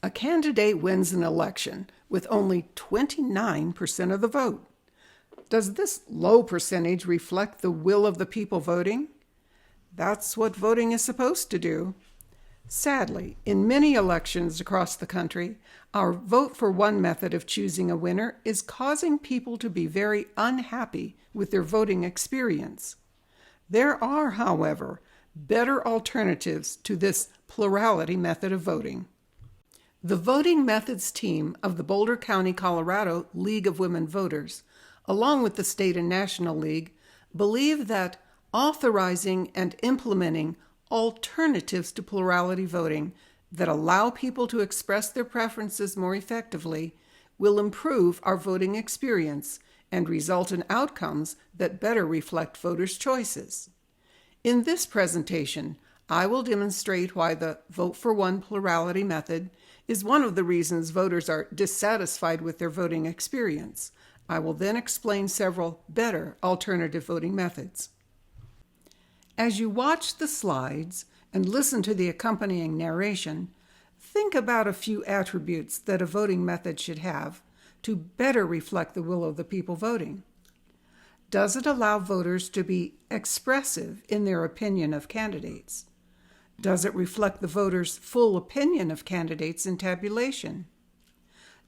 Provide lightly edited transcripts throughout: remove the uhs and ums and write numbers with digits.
A candidate wins an election with only 29% of the vote. Does this low percentage reflect the will of the people voting? That's what voting is supposed to do. Sadly, in many elections across the country, our vote for one method of choosing a winner is causing people to be very unhappy with their voting experience. There are, however, better alternatives to this plurality method of voting. The voting methods team of the Boulder County, Colorado League of Women Voters, along with the State and National League, believe that authorizing and implementing alternatives to plurality voting that allow people to express their preferences more effectively will improve our voting experience and result in outcomes that better reflect voters' choices. In this presentation, I will demonstrate why the Vote for One plurality method is one of the reasons voters are dissatisfied with their voting experience. I will then explain several better alternative voting methods. As you watch the slides and listen to the accompanying narration, think about a few attributes that a voting method should have to better reflect the will of the people voting. Does it allow voters to be expressive in their opinion of candidates? Does it reflect the voters' full opinion of candidates in tabulation?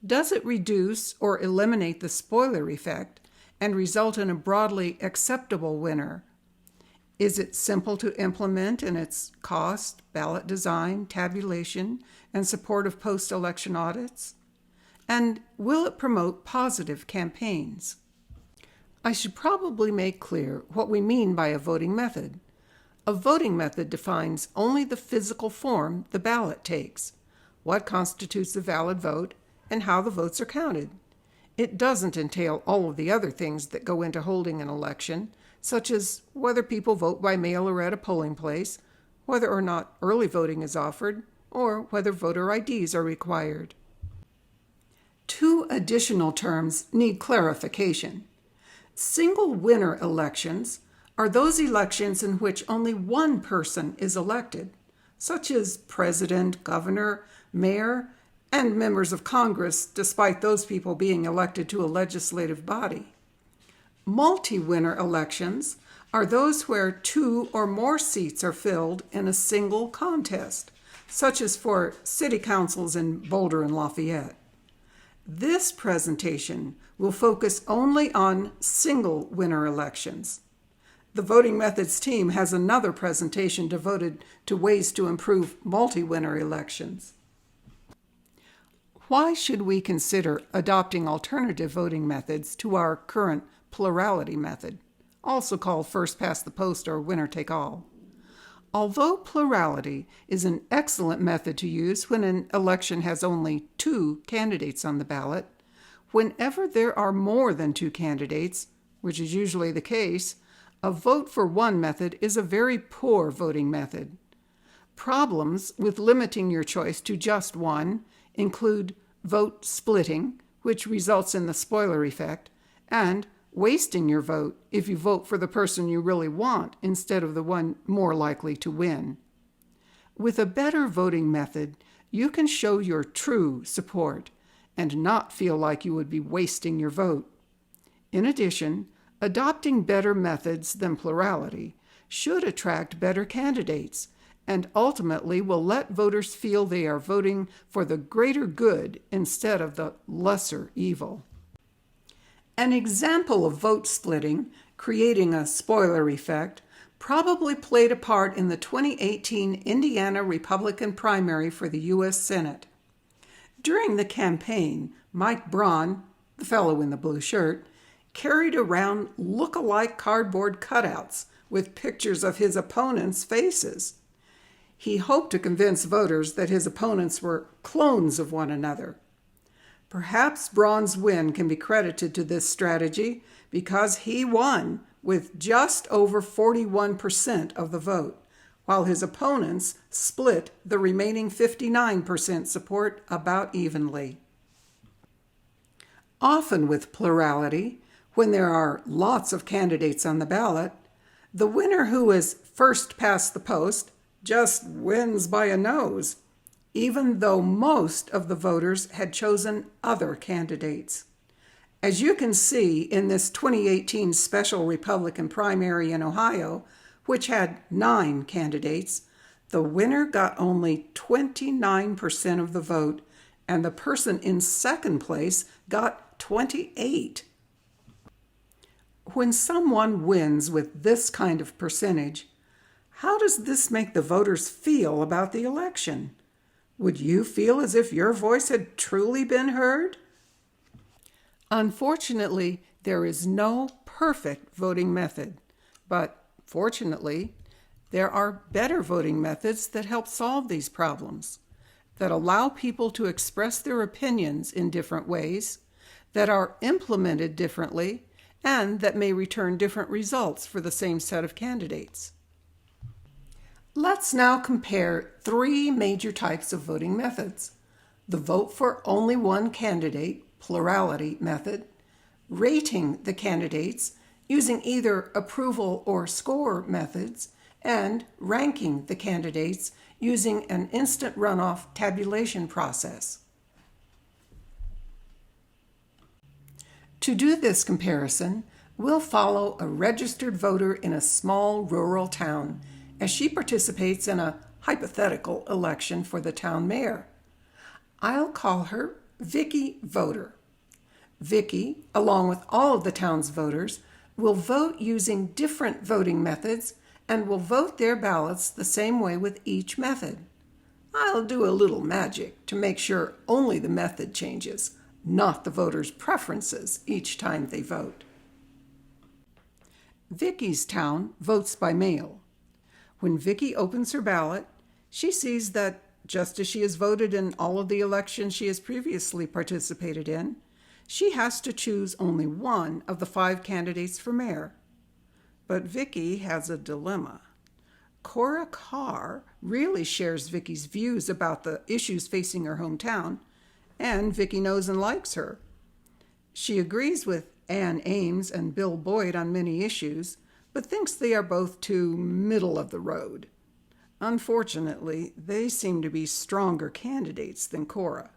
Does it reduce or eliminate the spoiler effect and result in a broadly acceptable winner? Is it simple to implement in its cost, ballot design, tabulation, and support of post-election audits? And will it promote positive campaigns? I should probably make clear what we mean by a voting method. A voting method defines only the physical form the ballot takes, what constitutes a valid vote, and how the votes are counted. It doesn't entail all of the other things that go into holding an election, such as whether people vote by mail or at a polling place, whether or not early voting is offered, or whether voter IDs are required. Two additional terms need clarification. Single winner elections are those elections in which only one person is elected, such as president, governor, mayor, and members of Congress, despite those people being elected to a legislative body. Multi-winner elections are those where two or more seats are filled in a single contest, such as for city councils in Boulder and Lafayette. This presentation will focus only on single winner elections. The Voting Methods team has another presentation devoted to ways to improve multi-winner elections. Why should we consider adopting alternative voting methods to our current plurality method, also called first past the post or winner take all? Although plurality is an excellent method to use when an election has only two candidates on the ballot, whenever there are more than two candidates, which is usually the case, a vote for one method is a very poor voting method. Problems with limiting your choice to just one include vote splitting, which results in the spoiler effect, and wasting your vote if you vote for the person you really want instead of the one more likely to win. With a better voting method, you can show your true support and not feel like you would be wasting your vote. In addition, adopting better methods than plurality should attract better candidates and ultimately will let voters feel they are voting for the greater good instead of the lesser evil. An example of vote splitting, creating a spoiler effect, probably played a part in the 2018 Indiana Republican primary for the U.S. Senate. During the campaign, Mike Braun, the fellow in the blue shirt, carried around look-alike cardboard cutouts with pictures of his opponents' faces. He hoped to convince voters that his opponents were clones of one another. Perhaps Braun's win can be credited to this strategy because he won with just over 41% of the vote, while his opponents split the remaining 59% support about evenly. Often with plurality, when there are lots of candidates on the ballot, the winner who is first past the post just wins by a nose. even though most of the voters had chosen other candidates. As you can see in this 2018 special Republican primary in Ohio, which had 9 candidates, the winner got only 29% of the vote, and the person in second place got 28%. When someone wins with this kind of percentage, how does this make the voters feel about the election? Would you feel as if your voice had truly been heard? Unfortunately, there is no perfect voting method, but fortunately, there are better voting methods that help solve these problems, that allow people to express their opinions in different ways, that are implemented differently, and that may return different results for the same set of candidates. Let's now compare 3 major types of voting methods: the vote for only one candidate, plurality method, rating the candidates using either approval or score methods, and ranking the candidates using an instant runoff tabulation process. To do this comparison, we'll follow a registered voter in a small rural town as she participates in a hypothetical election for the town mayor. I'll call her Vicki Voter. Vicki, along with all of the town's voters, will vote using different voting methods and will vote their ballots the same way with each method. I'll do a little magic to make sure only the method changes, not the voters' preferences each time they vote. Vicki's town votes by mail. When Vicki opens her ballot, she sees that just as she has voted in all of the elections she has previously participated in, she has to choose only one of the 5 candidates for mayor. But Vicki has a dilemma. Cora Carr really shares Vicki's views about the issues facing her hometown, and Vicki knows and likes her. She agrees with Ann Ames and Bill Boyd on many issues, but thinks they are both too middle of the road. Unfortunately, they seem to be stronger candidates than Cora.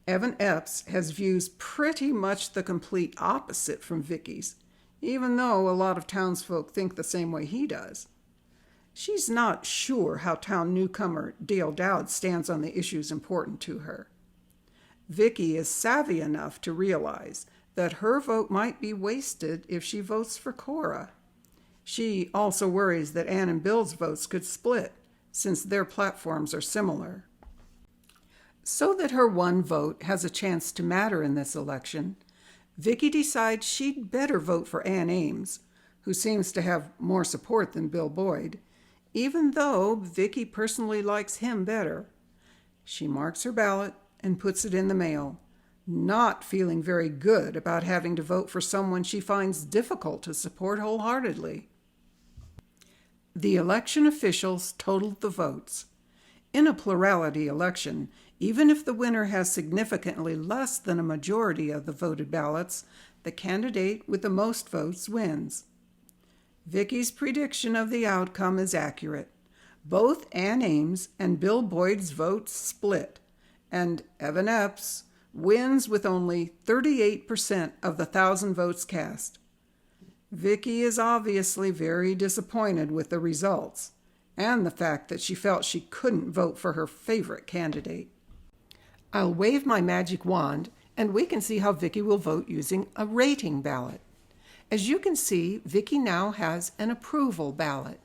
Evan Epps has views pretty much the complete opposite from Vicki's, even though a lot of townsfolk think the same way he does. She's not sure how town newcomer Dale Dowd stands on the issues important to her. Vicki is savvy enough to realize that her vote might be wasted if she votes for Cora. She also worries that Ann and Bill's votes could split, since their platforms are similar. So that her one vote has a chance to matter in this election, Vicki decides she'd better vote for Ann Ames, who seems to have more support than Bill Boyd, even though Vicki personally likes him better. She marks her ballot and puts it in the mail, not feeling very good about having to vote for someone she finds difficult to support wholeheartedly. The election officials totaled the votes. In a plurality election, even if the winner has significantly less than a majority of the voted ballots, the candidate with the most votes wins. Vicki's prediction of the outcome is accurate. Both Ann Ames and Bill Boyd's votes split, and Evan Epps wins with only 38% of the 1,000 votes cast. Vicki is obviously very disappointed with the results, and the fact that she felt she couldn't vote for her favorite candidate. I'll wave my magic wand, and we can see how Vicki will vote using a rating ballot. As you can see, Vicki now has an approval ballot.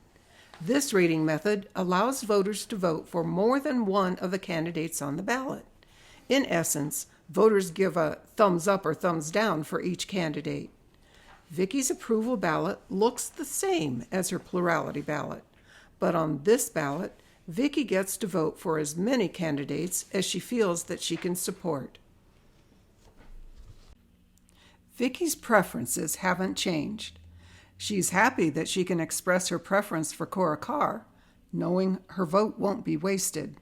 This rating method allows voters to vote for more than one of the candidates on the ballot. In essence, voters give a thumbs up or thumbs down for each candidate. Vicki's approval ballot looks the same as her plurality ballot, but on this ballot, Vicki gets to vote for as many candidates as she feels that she can support. Vicki's preferences haven't changed. She's happy that she can express her preference for Cora Carr, knowing her vote won't be wasted.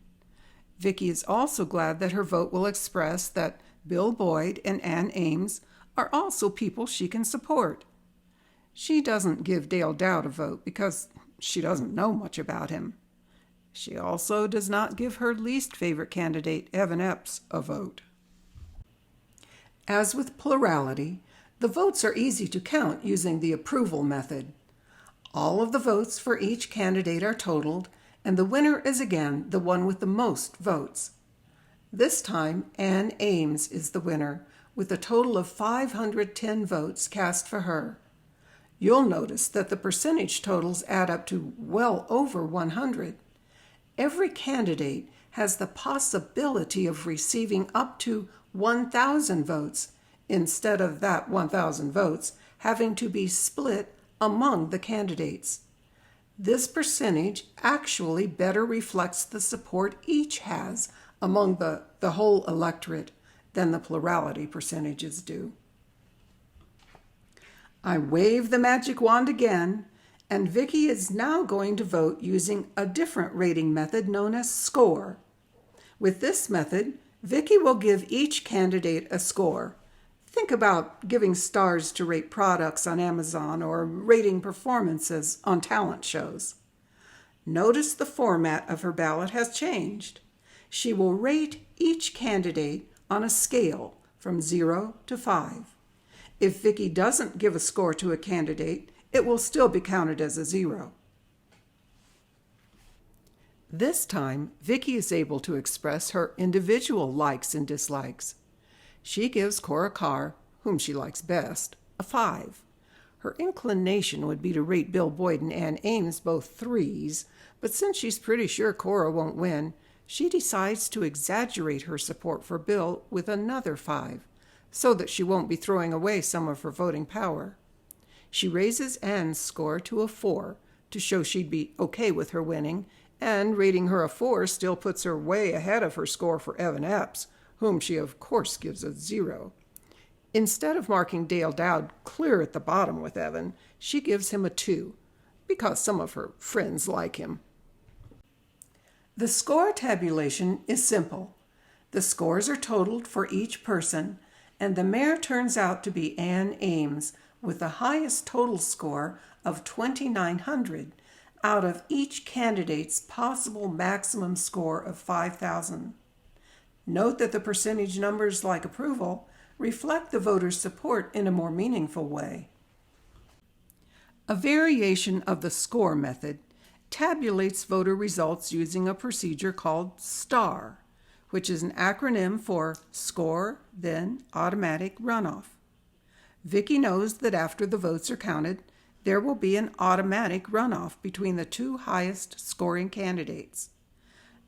Vicki is also glad that her vote will express that Bill Boyd and Ann Ames are also people she can support. She doesn't give Dale Dowd a vote because she doesn't know much about him. She also does not give her least favorite candidate, Evan Epps, a vote. As with plurality, the votes are easy to count using the approval method. All of the votes for each candidate are totaled, and the winner is again the one with the most votes. This time, Ann Ames is the winner, with a total of 510 votes cast for her. You'll notice that the percentage totals add up to well over 100. Every candidate has the possibility of receiving up to 1,000 votes, instead of that 1,000 votes having to be split among the candidates. This percentage actually better reflects the support each has among the whole electorate than the plurality percentages do. I wave the magic wand again, and Vicki is now going to vote using a different rating method known as score. With this method, Vicki will give each candidate a score. Think about giving stars to rate products on Amazon or rating performances on talent shows. Notice the format of her ballot has changed. She will rate each candidate on a scale from 0 to 5. If Vicki doesn't give a score to a candidate, it will still be counted as a 0. This time, Vicki is able to express her individual likes and dislikes. She gives Cora Carr, whom she likes best, a 5. Her inclination would be to rate Bill Boyd and Ann Ames both 3s, but since she's pretty sure Cora won't win, she decides to exaggerate her support for Bill with another 5, so that she won't be throwing away some of her voting power. She raises Ann's score to a 4 to show she'd be okay with her winning, and rating her a 4 still puts her way ahead of her score for Evan Epps, whom she of course gives a 0. Instead of marking Dale Dowd clear at the bottom with Evan, she gives him a 2, because some of her friends like him. The score tabulation is simple. The scores are totaled for each person, and the mayor turns out to be Ann Ames with the highest total score of 2,900 out of each candidate's possible maximum score of 5,000. Note that the percentage numbers, like approval, reflect the voters' support in a more meaningful way. A variation of the score method tabulates voter results using a procedure called STAR, which is an acronym for Score, Then Automatic Runoff. Vicki knows that after the votes are counted, there will be an automatic runoff between the two highest scoring candidates.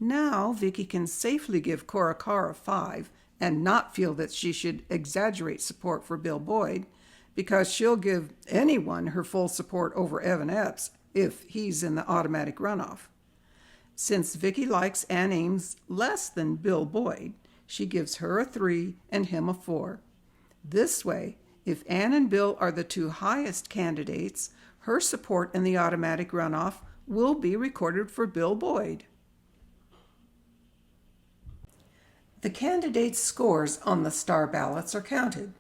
Now Vicki can safely give Cora Carr a 5 and not feel that she should exaggerate support for Bill Boyd, because she'll give anyone her full support over Evan Epps if he's in the automatic runoff. Since Vicki likes Ann Ames less than Bill Boyd, she gives her a 3 and him a 4. This way, if Ann and Bill are the two highest candidates, her support in the automatic runoff will be recorded for Bill Boyd. The candidates' scores on the STAR ballots are counted.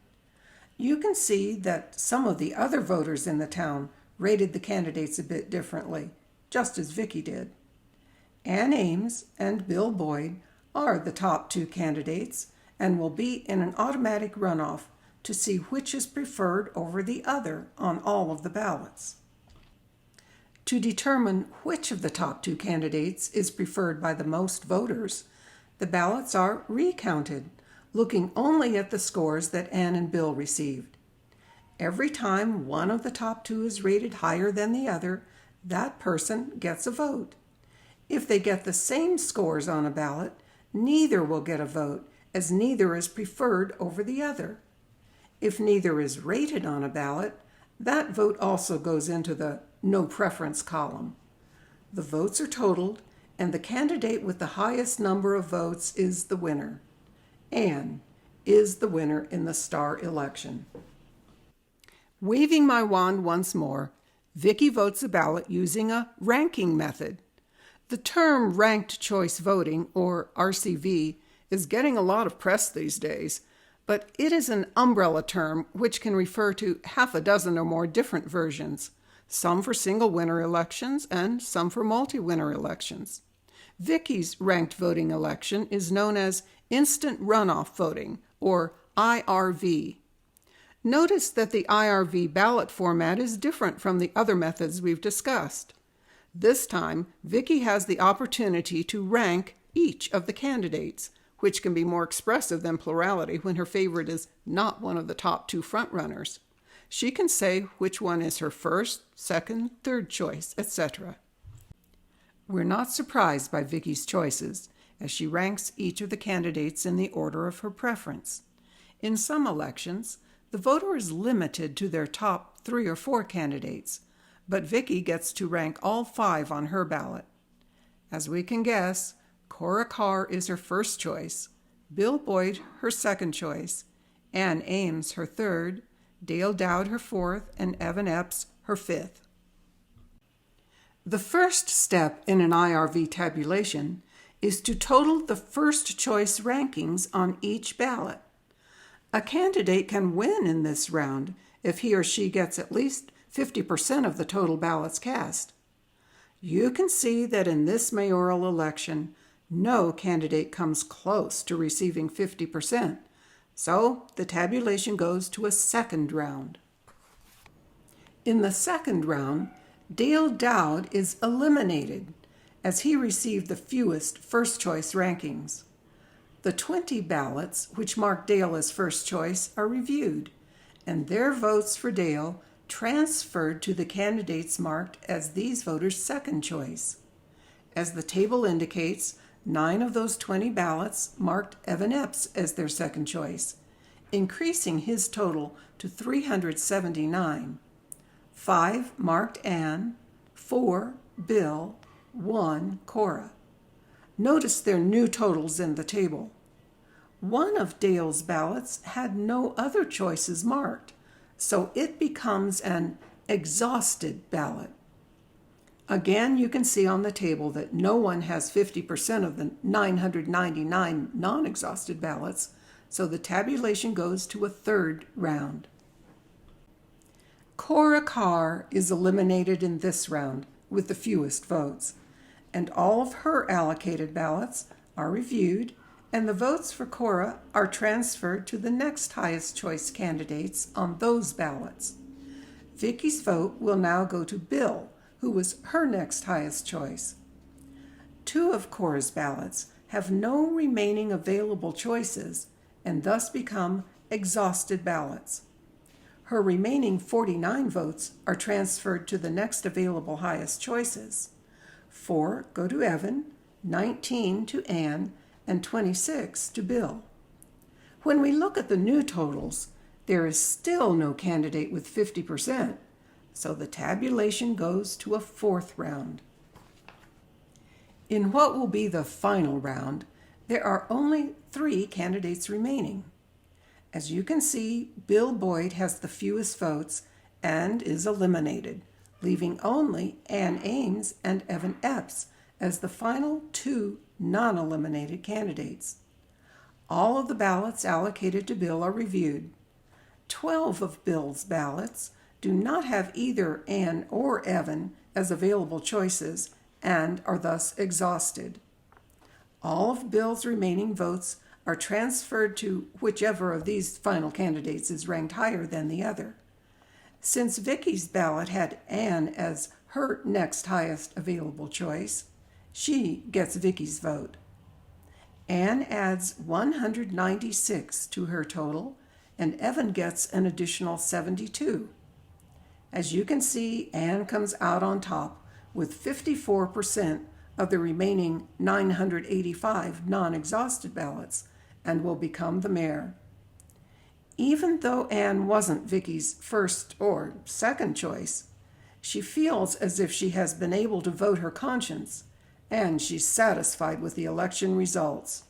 You can see that some of the other voters in the town rated the candidates a bit differently, just as Vicki did. Ann Ames and Bill Boyd are the top 2 candidates and will be in an automatic runoff to see which is preferred over the other on all of the ballots. To determine which of the top 2 candidates is preferred by the most voters, the ballots are recounted, looking only at the scores that Ann and Bill received. Every time one of the top 2 is rated higher than the other, that person gets a vote. If they get the same scores on a ballot, neither will get a vote, as neither is preferred over the other. If neither is rated on a ballot, that vote also goes into the no preference column. The votes are totaled, and the candidate with the highest number of votes is the winner. Ann is the winner in the STAR election. Waving my wand once more, Vicki votes a ballot using a ranking method. The term ranked choice voting, or RCV, is getting a lot of press these days, but it is an umbrella term which can refer to half a dozen or more different versions, some for single winner elections and some for multi-winner elections. Vicki's ranked voting election is known as instant runoff voting, or IRV. Notice that the IRV ballot format is different from the other methods we've discussed. This time, Vicki has the opportunity to rank each of the candidates, which can be more expressive than plurality when her favorite is not one of the top two frontrunners. She can say which one is her first, second, third choice, etc. We're not surprised by Vicki's choices, as she ranks each of the candidates in the order of her preference. In some elections, the voter is limited to their top 3 or 4 candidates, but Vicki gets to rank all 5 on her ballot. As we can guess, Cora Carr is her first choice, Bill Boyd her second choice, Ann Ames her third, Dale Dowd her fourth, and Evan Epps her fifth. The first step in an IRV tabulation is to total the first choice rankings on each ballot. A candidate can win in this round if he or she gets at least 50% of the total ballots cast. You can see that in this mayoral election, no candidate comes close to receiving 50%, so the tabulation goes to a second round. In the second round, Dale Dowd is eliminated as he received the fewest first choice rankings. The 20 ballots which mark Dale as first choice are reviewed, and their votes for Dale transferred to the candidates marked as these voters' second choice. As the table indicates, 9 of those 20 ballots marked Evan Epps as their second choice, increasing his total to 379. 5 marked Ann, 4 Bill, 1 Cora. Notice their new totals in the table. One of Dale's ballots had no other choices marked, so it becomes an exhausted ballot. Again, you can see on the table that no one has 50% of the 999 non-exhausted ballots, so the tabulation goes to a third round. Cora Carr is eliminated in this round with the fewest votes, and all of her allocated ballots are reviewed, and the votes for Cora are transferred to the next highest choice candidates on those ballots. Vicki's vote will now go to Bill, who was her next highest choice. 2 of Cora's ballots have no remaining available choices and thus become exhausted ballots. Her remaining 49 votes are transferred to the next available highest choices. 4 go to Evan, 19 to Ann, and 26 to Bill. When we look at the new totals, there is still no candidate with 50%, so the tabulation goes to a fourth round. In what will be the final round, there are only 3 candidates remaining. As you can see, Bill Boyd has the fewest votes and is eliminated, leaving only Ann Ames and Evan Epps as the final 2 non-eliminated candidates. All of the ballots allocated to Bill are reviewed. 12 of Bill's ballots do not have either Ann or Evan as available choices and are thus exhausted. All of Bill's remaining votes are transferred to whichever of these final candidates is ranked higher than the other. Since Vicki's ballot had Ann as her next highest available choice, she gets Vicki's vote. Ann adds 196 to her total, and Evan gets an additional 72. As you can see, Ann comes out on top with 54% of the remaining 985 non-exhausted ballots and will become the mayor. Even though Ann wasn't Vicki's first or second choice, she feels as if she has been able to vote her conscience, and she's satisfied with the election results.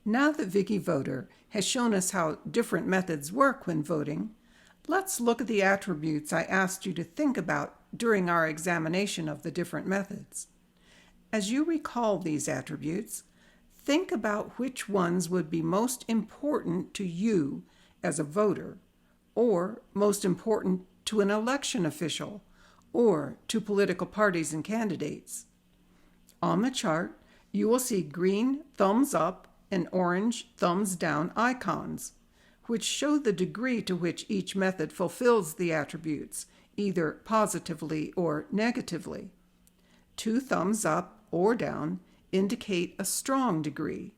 Now that Vicki Voter has shown us how different methods work when voting, let's look at the attributes I asked you to think about during our examination of the different methods. As you recall these attributes, think about which ones would be most important to you as a voter, or most important to an election official, or to political parties and candidates. On the chart, you will see green thumbs up and orange thumbs down icons, which show the degree to which each method fulfills the attributes, either positively or negatively. 2 thumbs up or down indicate a strong degree.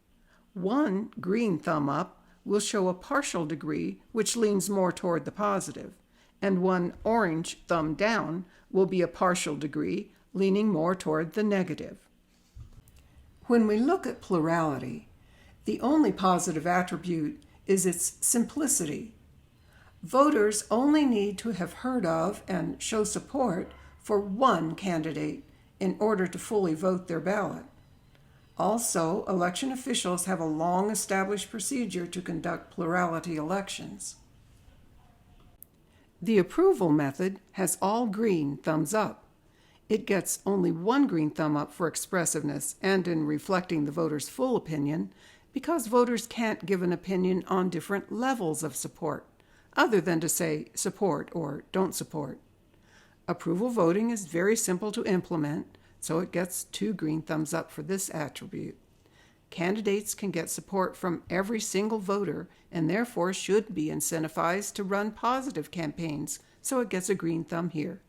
1 green thumb up will show a partial degree which leans more toward the positive, and 1 orange thumb down will be a partial degree leaning more toward the negative. When we look at plurality, the only positive attribute is its simplicity. Voters only need to have heard of and show support for one candidate in order to fully vote their ballot. Also, election officials have a long-established procedure to conduct plurality elections. The approval method has all green thumbs up. It gets only 1 green thumb up for expressiveness and in reflecting the voter's full opinion, because voters can't give an opinion on different levels of support, other than to say support or don't support. Approval voting is very simple to implement, so it gets 2 green thumbs up for this attribute. Candidates can get support from every single voter and therefore should be incentivized to run positive campaigns, so it gets a green thumb here.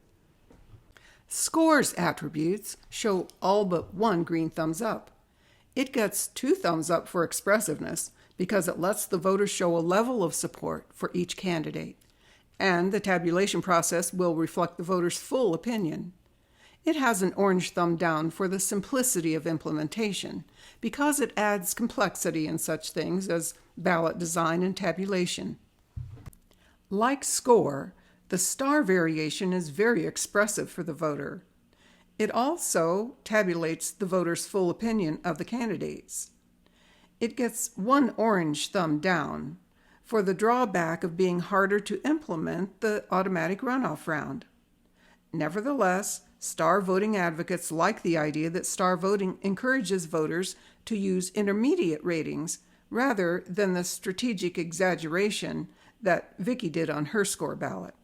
Scores attributes show all but 1 green thumbs up. It gets 2 thumbs up for expressiveness because it lets the voters show a level of support for each candidate, and the tabulation process will reflect the voter's full opinion. It has an orange thumb down for the simplicity of implementation because it adds complexity in such things as ballot design and tabulation. Like score, the star variation is very expressive for the voter. It also tabulates the voter's full opinion of the candidates. It gets 1 orange thumb down for the drawback of being harder to implement the automatic runoff round. Nevertheless, star voting advocates like the idea that star voting encourages voters to use intermediate ratings rather than the strategic exaggeration that Vicki did on her score ballot.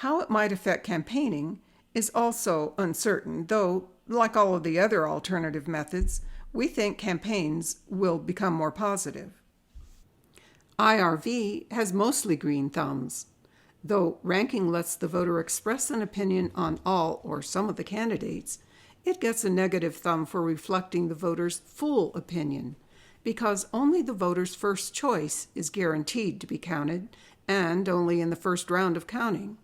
How it might affect campaigning is also uncertain, though, like all of the other alternative methods, we think campaigns will become more positive. IRV has mostly green thumbs. Though ranking lets the voter express an opinion on all or some of the candidates, it gets a negative thumb for reflecting the voter's full opinion, because only the voter's first choice is guaranteed to be counted, and only in the first round of counting.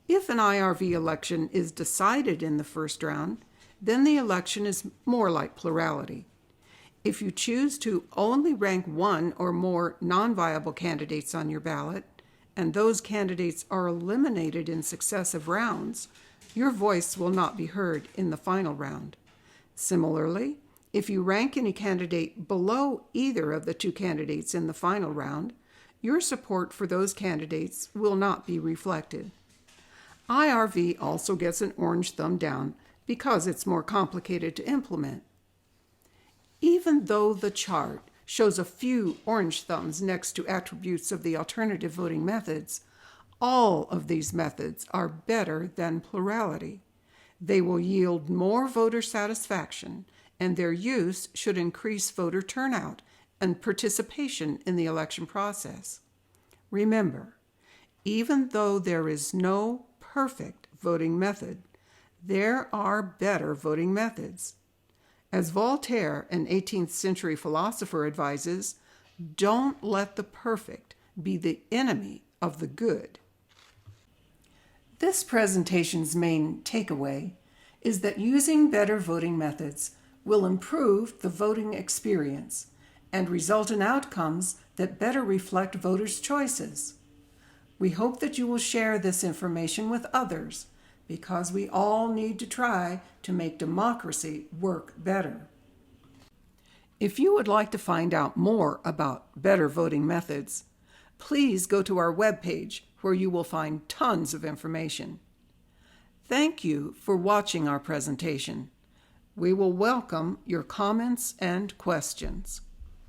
If an IRV election is decided in the first round, then the election is more like plurality. If you choose to only rank 1 or more non-viable candidates on your ballot, and those candidates are eliminated in successive rounds, your voice will not be heard in the final round. Similarly, if you rank any candidate below either of the 2 candidates in the final round, your support for those candidates will not be reflected. IRV also gets an orange thumb down because it's more complicated to implement. Even though the chart shows a few orange thumbs next to attributes of the alternative voting methods, all of these methods are better than plurality. They will yield more voter satisfaction, and their use should increase voter turnout and participation in the election process. Remember, even though there is no perfect voting method, there are better voting methods. As Voltaire, an 18th century philosopher, advises, don't let the perfect be the enemy of the good. This presentation's main takeaway is that using better voting methods will improve the voting experience and result in outcomes that better reflect voters' choices. We hope that you will share this information with others, because we all need to try to make democracy work better. If you would like to find out more about better voting methods, please go to our webpage where you will find tons of information. Thank you for watching our presentation. We will welcome your comments and questions.